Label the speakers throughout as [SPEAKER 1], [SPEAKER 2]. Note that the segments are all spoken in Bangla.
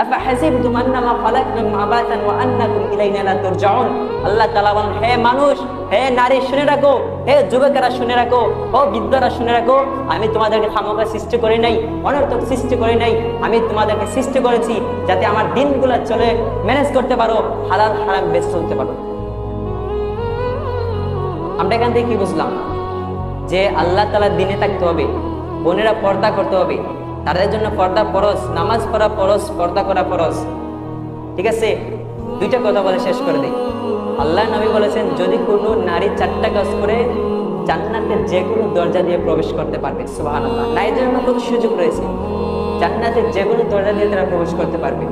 [SPEAKER 1] আফাহাসিবতুম আন্নামা খালাকনাকুম আবাতান ওয়া আন্নাকুম ইলাইনা লা তুরজাউন। আল্লাহ তাআলা বলেন, হে মানুষ, হে নারী শুনে রাখো, হে যুবকেরা শুনে রাখো, ও বৃদ্ধরা শুনে রাখো, আমি তোমাদেরকে খামোখা সৃষ্টি করি নাই, অনর্থক সৃষ্টি করি নাই। আমি তোমাদেরকে সৃষ্টি করেছি যাতে আমার দিনগুলো চলে ম্যানেজ করতে পারো, হালাল হারাম বেঁচে চলতে পারো। আমরা এখান থেকে কি বুঝলাম? যে আল্লাহ তাআলার দিনে থাকতে হবে, বোনেরা পর্দা করতে হবে, তাদের জন্য পর্দা ফরজ, নামাজ পড়া ফরজ, পর্দা করা ফরজ। ঠিক আছে, দুইটা কথা বলে শেষ করে দেই। আল্লাহ নবী বলেছেন, যদি কোনো নারী 4টা কাজ করে জান্নাতের যে কোনো দরজা দিয়ে প্রবেশ করতে পারবে। সুবহানাল্লাহ। নারীদের জন্য কত সুযোগ রয়েছে, জান্নাতের যে কোনো দরজা দিয়ে তারা প্রবেশ করতে পারবে।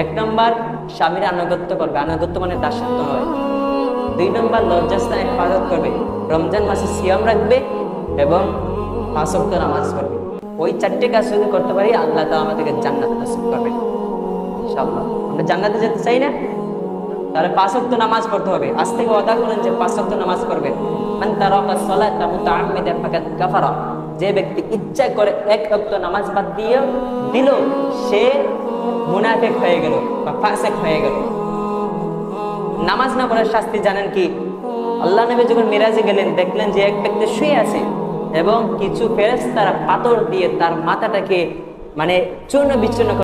[SPEAKER 1] 1 নম্বর, স্বামীর আনুগত্য করবে, আনুগত্য মানে দাসত্ব নয়। 2 নম্বর, লজ্জাস্থানে হেফাজত করবে, রমজান মাসে সিয়াম রাখবে এবং 5 ওয়াক্ত নামাজ পড়বে। ওই 4টে কাজ যদি করতে পারি, আল্লাহ তাআলা আমাদেরকে জান্নাত নসিব করবেন ইনশাআল্লাহ। আমরা জান্নাতে যেতে চাই না? তাহলে 5 ওয়াক্ত নামাজ পড়তে হবে। আজ থেকে ওয়াদা করেন যে 5 ওয়াক্ত নামাজ পড়বেন। মান তারাকা সালাতা মুতাআম্মিদান ফাকাদ কাফারা। যে ব্যক্তি ইচ্ছা করে 1 ওয়াক্ত নামাজ বাদ দিয়ে দিল, সে মুনাফিক হয়ে গেল বা ফাসিক হয়ে গেল। নামাজ না পড়ার শাস্তি জানেন কি? আল্লাহ নবী যখন মিরাজে গেলেন, দেখলেন যে এক ব্যক্তি শুয়ে আছে এবং কিছু ফেরেশতারা পাথর দিয়ে তার মাথাটাকে মানে চূর্ণ বিচূর্ণ